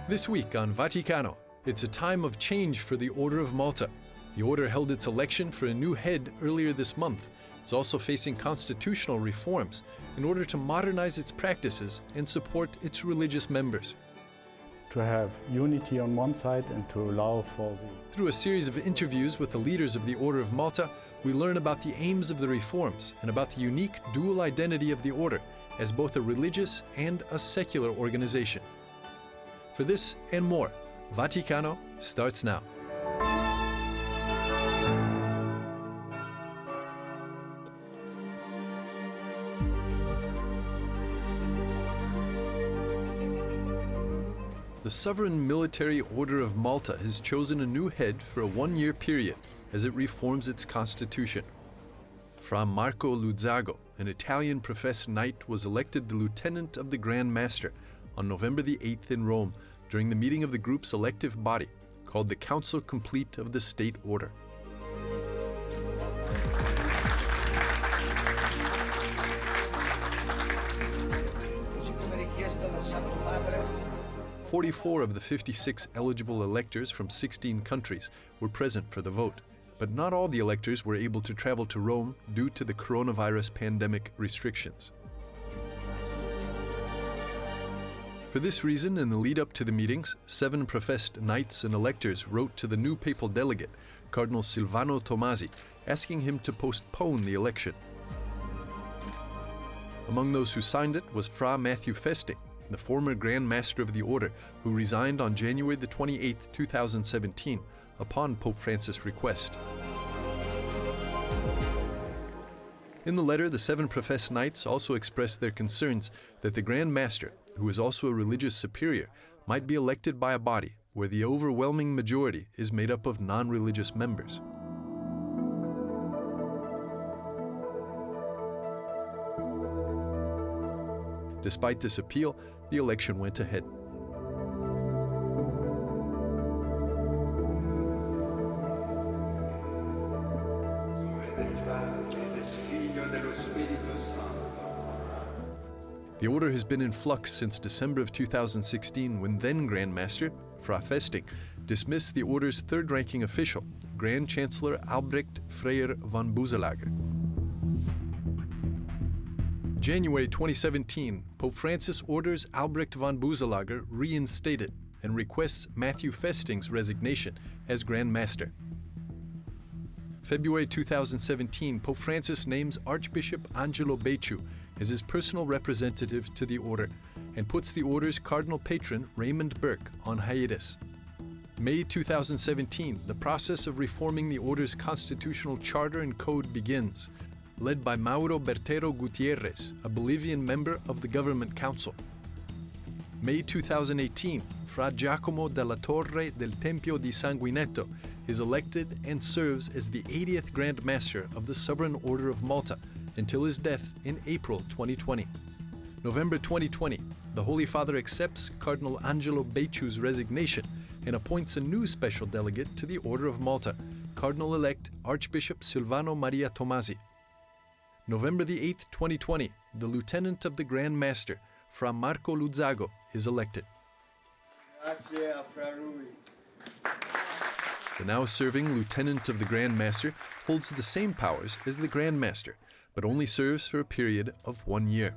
This week on Vaticano, it's a time of change for the Order of Malta. The order held its election for a new head earlier this month. It's also facing constitutional reforms in order to modernize its practices and support its religious members. To have unity on one side and to allow for the... Through a series of interviews with the leaders of the Order of Malta, we learn about the aims of the reforms and about the unique dual identity of the order as both a religious and a secular organization. For this and more, Vaticano starts now. The Sovereign Military Order of Malta has chosen a new head for a one-year period as it reforms its constitution. Fra Marco Luzzago, an Italian professed knight, was elected the Lieutenant of the Grand Master on November the 8th in Rome during the meeting of the group's elective body, called the Council Complete of the State Order. Così come richiesta dal Santo Padre. 44 of the 56 eligible electors from 16 countries were present for the vote, but not all the electors were able to travel to Rome due to the coronavirus pandemic restrictions. For this reason, in the lead-up to the meetings, 7 professed knights and electors wrote to the new papal delegate, Cardinal Silvano Tomasi, asking him to postpone the election. Among those who signed it was Fra Matthew Festing, the former Grand Master of the Order, who resigned on January the 28th, 2017, upon Pope Francis' request. In the letter, the 7 professed knights also expressed their concerns that the Grand Master, who is also a religious superior, might be elected by a body where the overwhelming majority is made up of non-religious members. Despite this appeal, the election went ahead. The order has been in flux since December of 2016, when then Grand Master, Fra Festing, dismissed the order's third-ranking official, Grand Chancellor Albrecht Freyr van Boeselager. January 2017, Pope Francis orders Albrecht van Boeselager reinstated and requests Matthew Festing's resignation as Grand Master. February 2017, Pope Francis names Archbishop Angelo Becciu as his personal representative to the order and puts the order's cardinal patron Raymond Burke on hiatus. May 2017, the process of reforming the order's constitutional charter and code begins, led by Mauro Bertero Gutierrez, a Bolivian member of the Government Council. May 2018, Fra Giacomo della Torre del Tempio di Sanguinetto is elected and serves as the 80th Grand Master of the Sovereign Order of Malta until his death in April 2020. November 2020, the Holy Father accepts Cardinal Angelo Becciu's resignation and appoints a new special delegate to the Order of Malta, Cardinal-elect Archbishop Silvano Maria Tomasi. November the 8th, 2020, the Lieutenant of the Grand Master, Fra Marco Luzzago, is elected. Grazie a Fra Rui. The now serving Lieutenant of the Grand Master holds the same powers as the Grand Master, but only serves for a period of 1 year.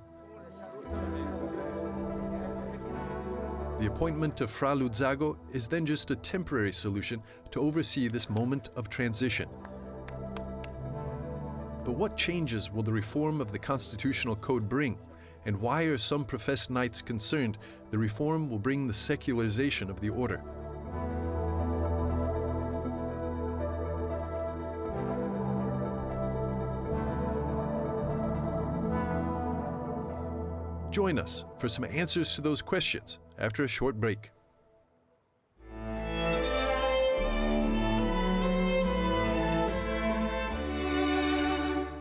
The appointment of Fra Luzzago is then just a temporary solution to oversee this moment of transition. But what changes will the reform of the Constitutional Code bring? And why are some professed knights concerned the reform will bring the secularization of the order? Join us for some answers to those questions after a short break.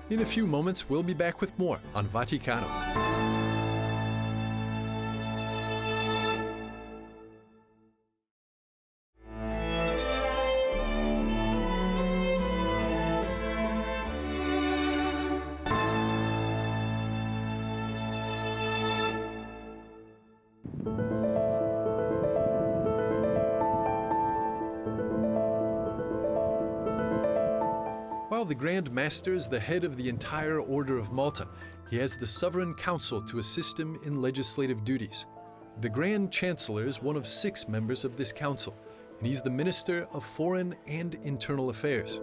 In a few moments, we'll be back with more on Vaticano. While the Grand Master is the head of the entire Order of Malta, he has the Sovereign Council to assist him in legislative duties. The Grand Chancellor is one of 6 members of this council, and he's the Minister of Foreign and Internal Affairs.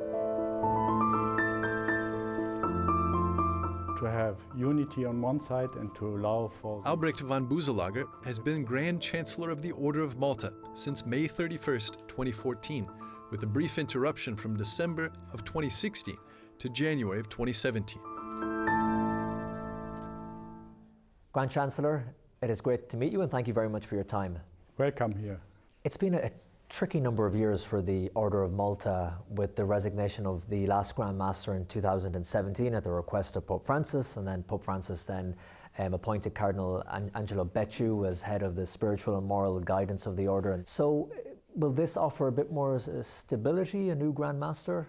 To have unity on one side and to allow for... Albrecht van Boeselager has been Grand Chancellor of the Order of Malta since May 31st, 2014, with a brief interruption from December of 2016 to January of 2017. Grand Chancellor, it is great to meet you and thank you very much for your time. Welcome here. It's been a tricky number of years for the Order of Malta, with the resignation of the last Grand Master in 2017 at the request of Pope Francis, and then Pope Francis then appointed Cardinal Angelo Becciu as head of the spiritual and moral guidance of the Order. And so will this offer a bit more stability, a new Grand Master?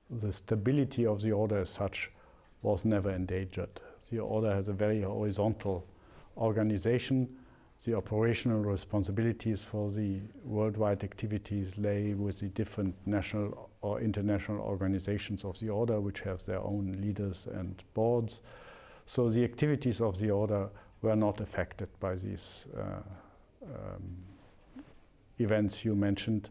The stability of the Order as such was never endangered. The Order has a very horizontal organization. The operational responsibilities for the worldwide activities lay with the different national or international organizations of the Order, which have their own leaders and boards. So the activities of the Order were not affected by these events you mentioned.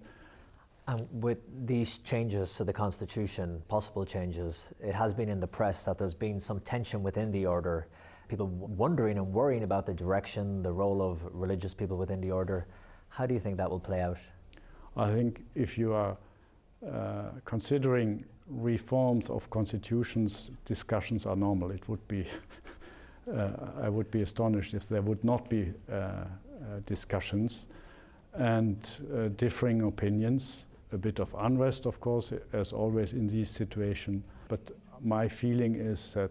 And with these changes to the Constitution, possible changes, it has been in the press that there's been some tension within the Order, people wondering and worrying about the direction, the role of religious people within the Order. How do you think that will play out? I think if you are considering reforms of constitutions, discussions are normal. It would be, I would be astonished if there would not be discussions and differing opinions, a bit of unrest, of course, as always in these situations. But my feeling is that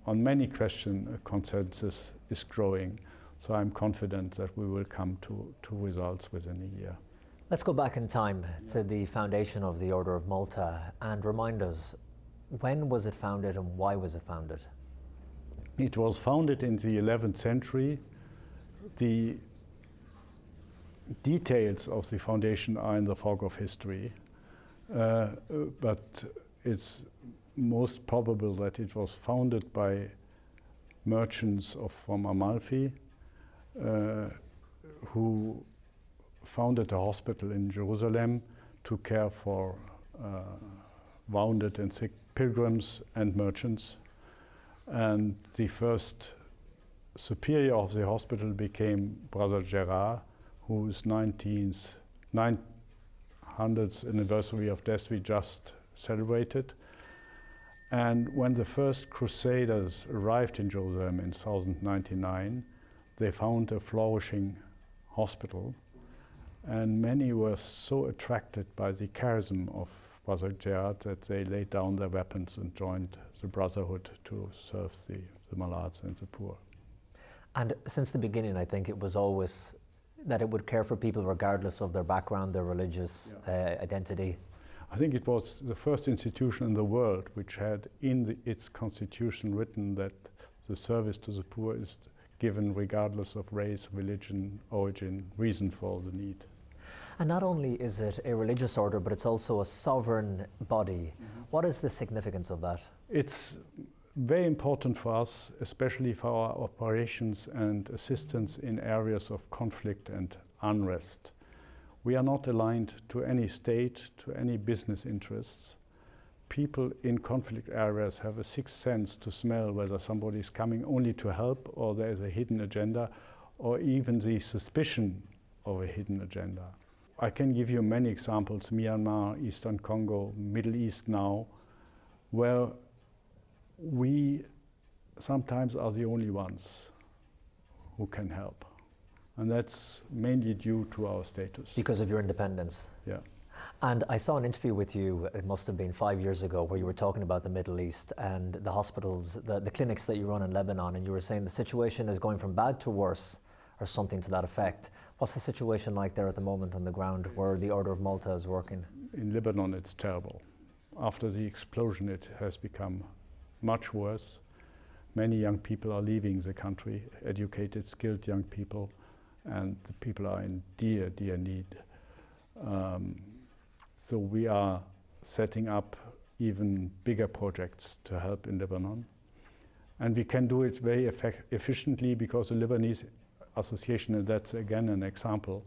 on many questions, a consensus is growing. So I'm confident that we will come to results within a year. Let's go back in time to the foundation of the Order of Malta and remind us, when was it founded and why was it founded? It was founded in the 11th century. The details of the foundation are in the fog of history, but it's most probable that it was founded by merchants from Amalfi who founded a hospital in Jerusalem to care for wounded and sick pilgrims and merchants. And the first superior of the hospital became Brother Gerard, whose 900th anniversary of death we just celebrated. And when the first Crusaders arrived in Jerusalem in 1099, they found a flourishing hospital, and many were so attracted by the charism of Brother Gerard that they laid down their weapons and joined the Brotherhood to serve the malads and the poor. And since the beginning, I think it was always that it would care for people regardless of their background, their religious identity. I think it was the first institution in the world which had in its constitution written that the service to the poor is given regardless of race, religion, origin, reason for the need. And not only is it a religious order, but it's also a sovereign body. Mm-hmm. What is the significance of that? It's very important for us, especially for our operations and assistance in areas of conflict and unrest. We are not aligned to any state, to any business interests. People in conflict areas have a sixth sense to smell whether somebody is coming only to help or there is a hidden agenda, or even the suspicion of a hidden agenda. I can give you many examples, Myanmar, Eastern Congo, Middle East now, where we sometimes are the only ones who can help. And that's mainly due to our status. Because of your independence? Yeah. And I saw an interview with you, it must have been 5 years ago, where you were talking about the Middle East and the hospitals, the clinics that you run in Lebanon, and you were saying the situation is going from bad to worse, or something to that effect. What's the situation like there at the moment on the ground where the Order of Malta is working? In Lebanon, it's terrible. After the explosion, it has become much worse. Many young people are leaving the country, educated, skilled young people, and the people are in dear, dear need. So we are setting up even bigger projects to help in Lebanon. And we can do it very efficiently because the Lebanese Association, and that's again an example,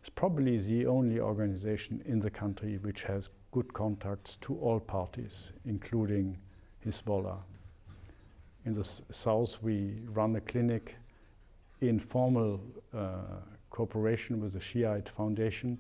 is probably the only organization in the country which has good contacts to all parties, including Hezbollah. In the south, we run a clinic in formal cooperation with the Shiite Foundation,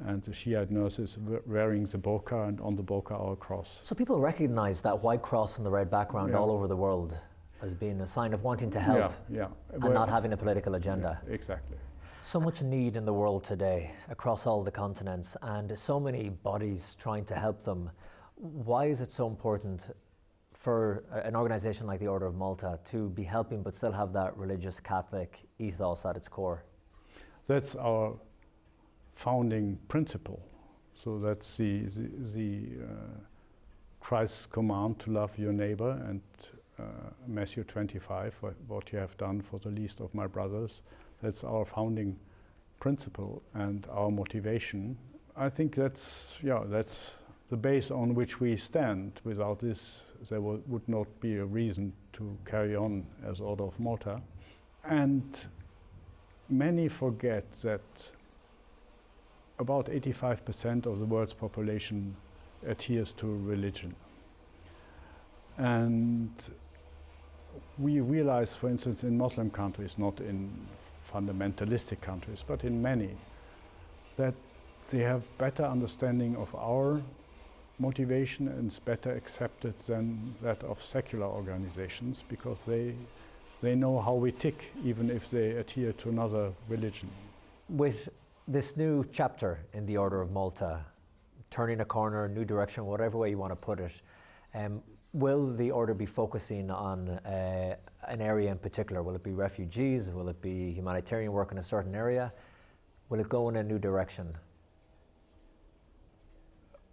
and the Shiite nurses wearing the burqa, and on the burqa our cross. So people recognize that white cross and the red background all over the world as being a sign of wanting to help and not having a political agenda. Yeah, exactly. So much need in the world today across all the continents, and so many bodies trying to help them. Why is it so important for an organization like the Order of Malta to be helping but still have that religious Catholic ethos at its core? That's our founding principle. So that's the Christ's command to love your neighbor, and Matthew 25, what you have done for the least of my brothers. That's our founding principle and our motivation. I think that's the base on which we stand. Without this, there would not be a reason to carry on as Order of Malta. And many forget that about 85% of the world's population adheres to religion. And we realize, for instance, in Muslim countries, not in fundamentalistic countries, but in many, that they have better understanding of our motivation and is better accepted than that of secular organizations, because they know how we tick, even if they adhere to another religion. With this new chapter in the Order of Malta, turning a corner, new direction, whatever way you want to put it, will the Order be focusing on an area in particular? Will it be refugees? Will it be humanitarian work in a certain area? Will it go in a new direction?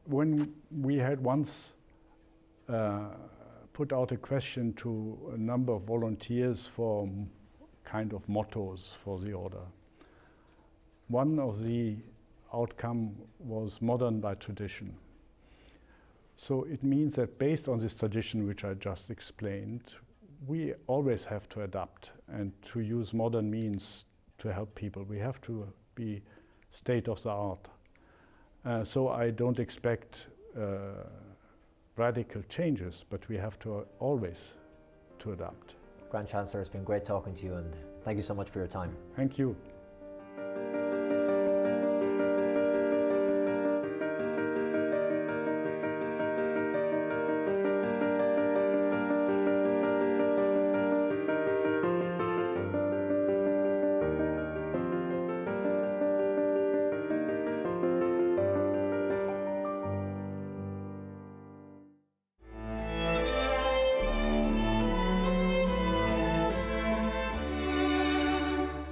When we had once put out a question to a number of volunteers for kind of mottos for the Order, one of the outcome was modern by tradition. So it means that based on this tradition which I just explained, we always have to adapt and to use modern means to help people. We have to be state of the art. So I don't expect radical changes, but we have to always to adapt. Grand Chancellor, it's been great talking to you, and thank you so much for your time. Thank you.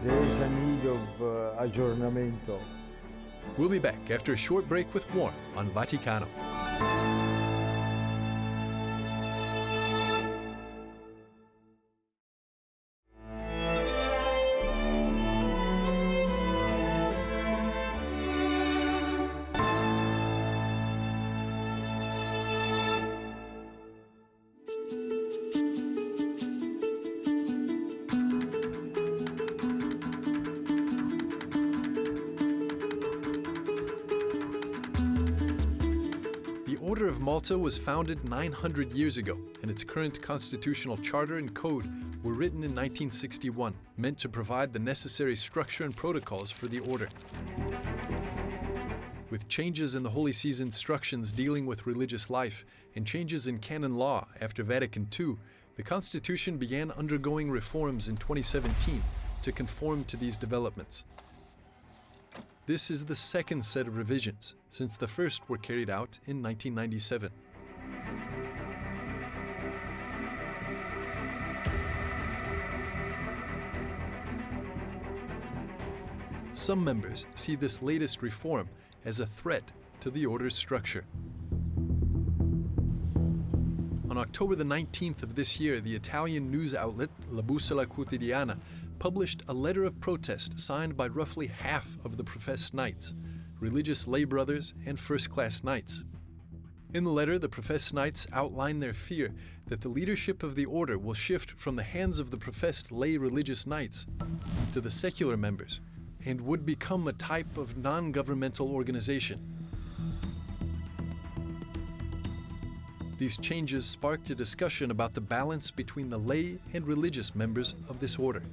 There is a need of aggiornamento. We'll be back after a short break with more on Vaticano. The Order of Malta was founded 900 years ago, and its current constitutional charter and code were written in 1961, meant to provide the necessary structure and protocols for the order. With changes in the Holy See's instructions dealing with religious life and changes in canon law after Vatican II, the Constitution began undergoing reforms in 2017 to conform to these developments. This is the second set of revisions, since the first were carried out in 1997. Some members see this latest reform as a threat to the order's structure. On October the 19th of this year, the Italian news outlet La Bussola Quotidiana published a letter of protest signed by roughly half of the professed knights, religious lay brothers and first-class knights. In the letter, the professed knights outline their fear that the leadership of the order will shift from the hands of the professed lay religious knights to the secular members and would become a type of non-governmental organization. These changes sparked a discussion about the balance between the lay and religious members of this order.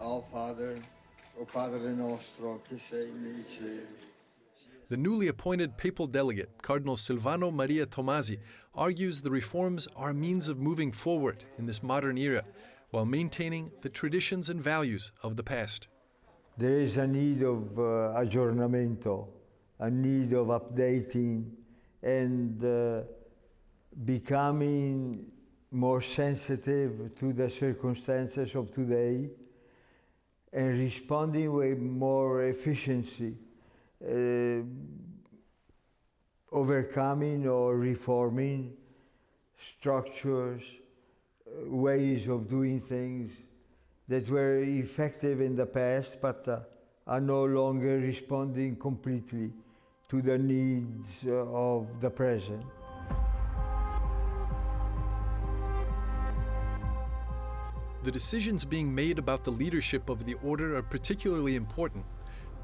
Our Father, O Padre nostro, che sei nei cieli. The newly appointed papal delegate, Cardinal Silvano Maria Tomasi, argues the reforms are a means of moving forward in this modern era while maintaining the traditions and values of the past. There is a need of aggiornamento, a need of updating and becoming more sensitive to the circumstances of today and responding with more efficiency, overcoming or reforming structures, ways of doing things that were effective in the past but are no longer responding completely to the needs of the present. The decisions being made about the leadership of the order are particularly important.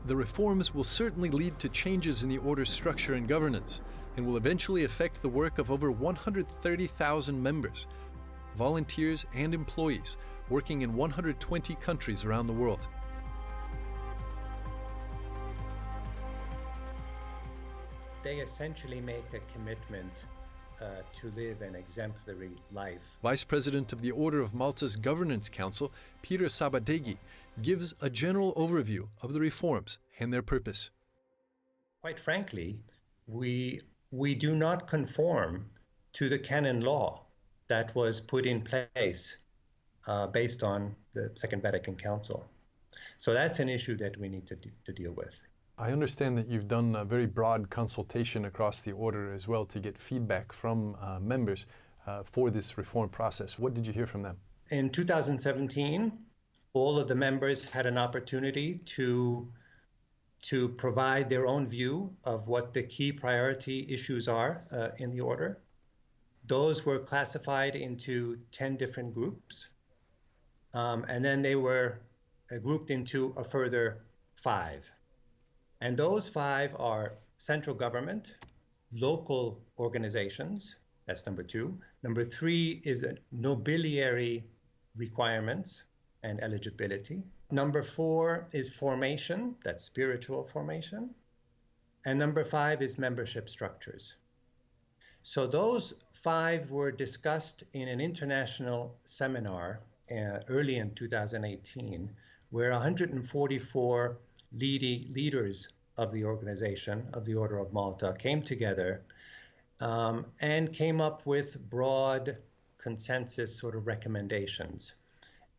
The reforms will certainly lead to changes in the order's structure and governance, and will eventually affect the work of over 130,000 members, volunteers and employees working in 120 countries around the world. They essentially make a commitment to live an exemplary life. Vice President of the Order of Malta's Governance Council, Peter Sabadeghi, gives a general overview of the reforms and their purpose. Quite frankly, we do not conform to the canon law that was put in place based on the Second Vatican Council. So that's an issue that we need to deal with. I understand that you've done a very broad consultation across the order as well to get feedback from members for this reform process. What did you hear from them? In 2017, all of the members had an opportunity to provide their own view of what the key priority issues are in the order. Those were classified into 10 different groups, and then they were grouped into a further 5. And those 5 are central government, local organizations, that's number 2. Number 3 is nobiliary requirements and eligibility. Number 4 is formation, that's spiritual formation. And number 5 is membership structures. So those 5 were discussed in an international seminar early in 2018, where 144 leaders of the organization, of the Order of Malta, came together and came up with broad consensus sort of recommendations.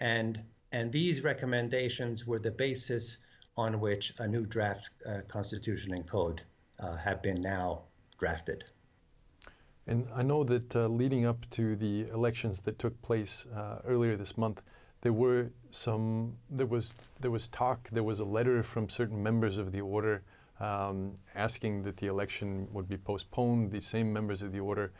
And these recommendations were the basis on which a new draft constitution and code have been now drafted. And I know that leading up to the elections that took place earlier this month, there was talk, there was a letter from certain members of the order asking that the election would be postponed. These same members of the order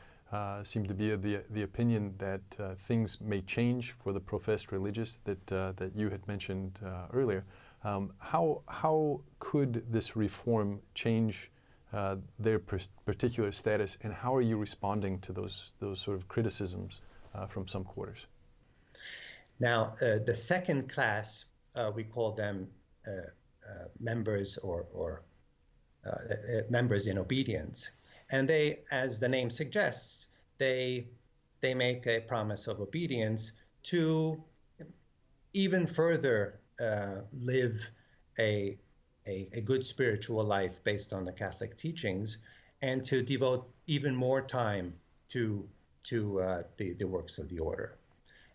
seem to be of the opinion that things may change for the professed religious that you had mentioned earlier. How could this reform change their particular status, and how are you responding to those sort of criticisms from some quarters? Now, the second class, we call them members or members in obedience. And they, as the name suggests, they make a promise of obedience to even further live a good spiritual life based on the Catholic teachings, and to devote even more time to the works of the order.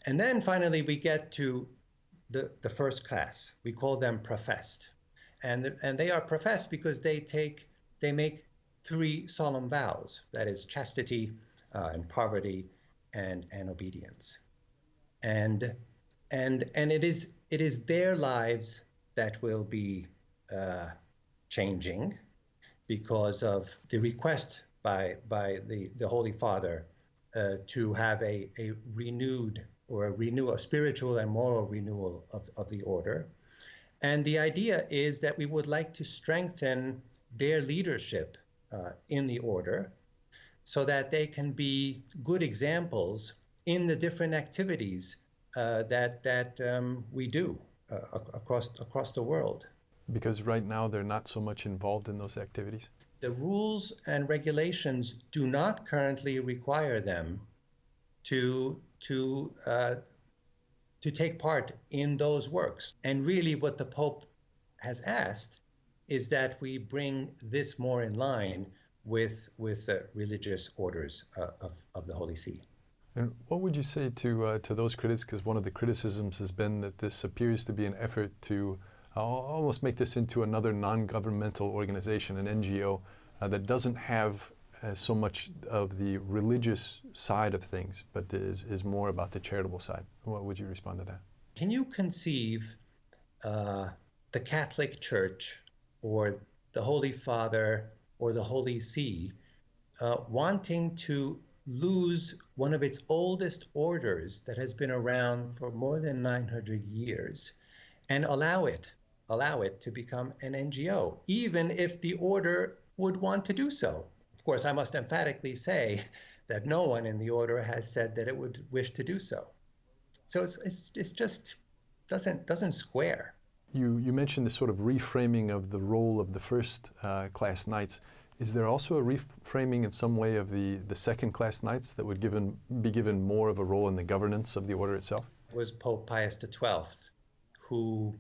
And then finally, we get to the first class. We call them professed. And they are professed because they make 3 solemn vows, that is chastity and poverty and obedience. And it is their lives that will be changing. because of the request by the Holy Father to have a renewed or a spiritual and moral renewal of the order. And the idea is that we would like to strengthen their leadership in the order so that they can be good examples in the different activities that we do across the world. Because right now they're not so much involved in those activities? The rules and regulations do not currently require them to take part in those works. And really what the Pope has asked is that we bring this more in line with the religious orders of the Holy See. And what would you say to those critics? Because one of the criticisms has been that this appears to be an effort to almost make this into another non-governmental organization, an NGO, that doesn't have so much of the religious side of things, but is more about the charitable side. What would you respond to that? Can you conceive the Catholic Church or the Holy Father or the Holy See wanting to lose one of its oldest orders that has been around for more than 900 years and allow it to become an NGO, even if the order would want to do so? Of course, I must emphatically say that no one in the order has said that it would wish to do so. So it's just doesn't square. You mentioned this sort of reframing of the role of the first class knights. Is there also a reframing in some way of the second class knights that would be given more of a role in the governance of the order itself? It was Pope Pius XII who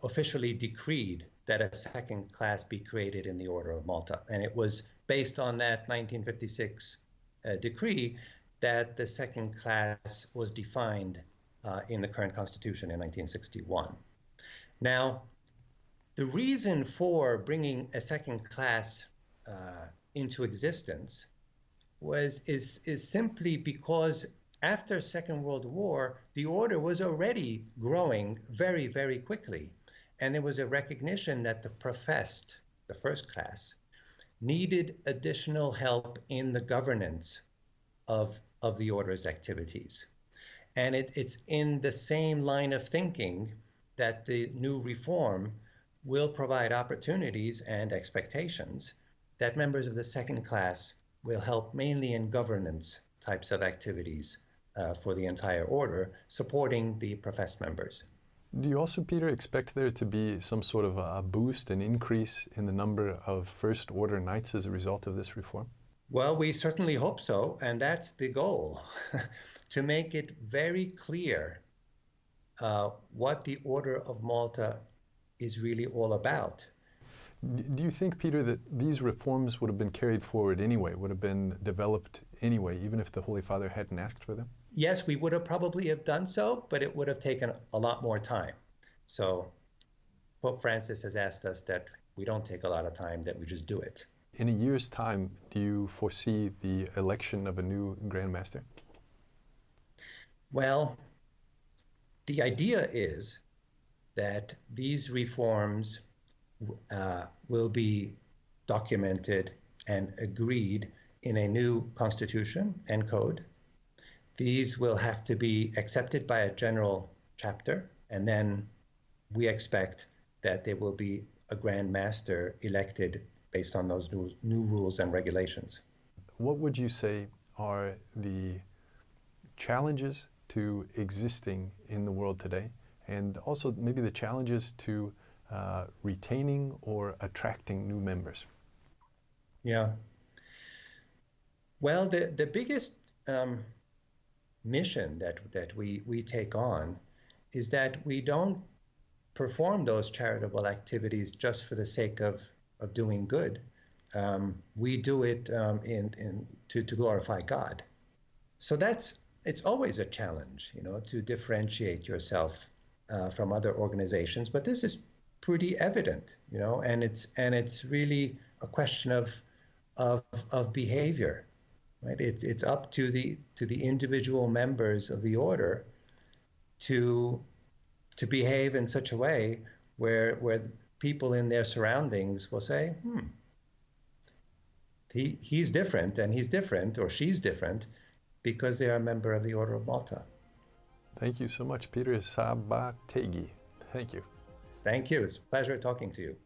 officially decreed that a second class be created in the Order of Malta. And it was based on that 1956 decree that the second class was defined in the current constitution in 1961. Now, the reason for bringing a second class into existence is simply because after Second World War, the order was already growing very, very quickly. And there was a recognition that the professed, the first class, needed additional help in the governance of the order's activities. And it's in the same line of thinking that the new reform will provide opportunities and expectations that members of the second class will help mainly in governance types of activities for the entire order, supporting the professed members. Do you also, Peter, expect there to be some sort of a boost, an increase in the number of First Order Knights as a result of this reform? Well, we certainly hope so, and that's the goal, to make it very clear what the Order of Malta is really all about. Do you think, Peter, that these reforms would have been carried forward anyway, would have been developed anyway, even if the Holy Father hadn't asked for them? Yes, we would have probably have done so, but it would have taken a lot more time. So Pope Francis has asked us that we don't take a lot of time, that we just do it. In a year's time, do you foresee the election of a new Grand Master? Well, the idea is that these reforms will be documented and agreed in a new constitution and code. These will have to be accepted by a general chapter, and then we expect that there will be a Grand Master elected based on those new rules and regulations. What would you say are the challenges to existing in the world today, and also maybe the challenges to retaining or attracting new members? Yeah. Well, the biggest mission that we take on is that we don't perform those charitable activities just for the sake of doing good. We do it to glorify God. So it's always a challenge, to differentiate yourself from other organizations. But this is pretty evident, and it's really a question of behavior. Right? It's up to the individual members of the order to behave in such a way where people in their surroundings will say, he's different, and he's different, or she's different, because they are a member of the Order of Malta. Thank you so much, Peter Sabategi. Thank you. Thank you. It's a pleasure talking to you.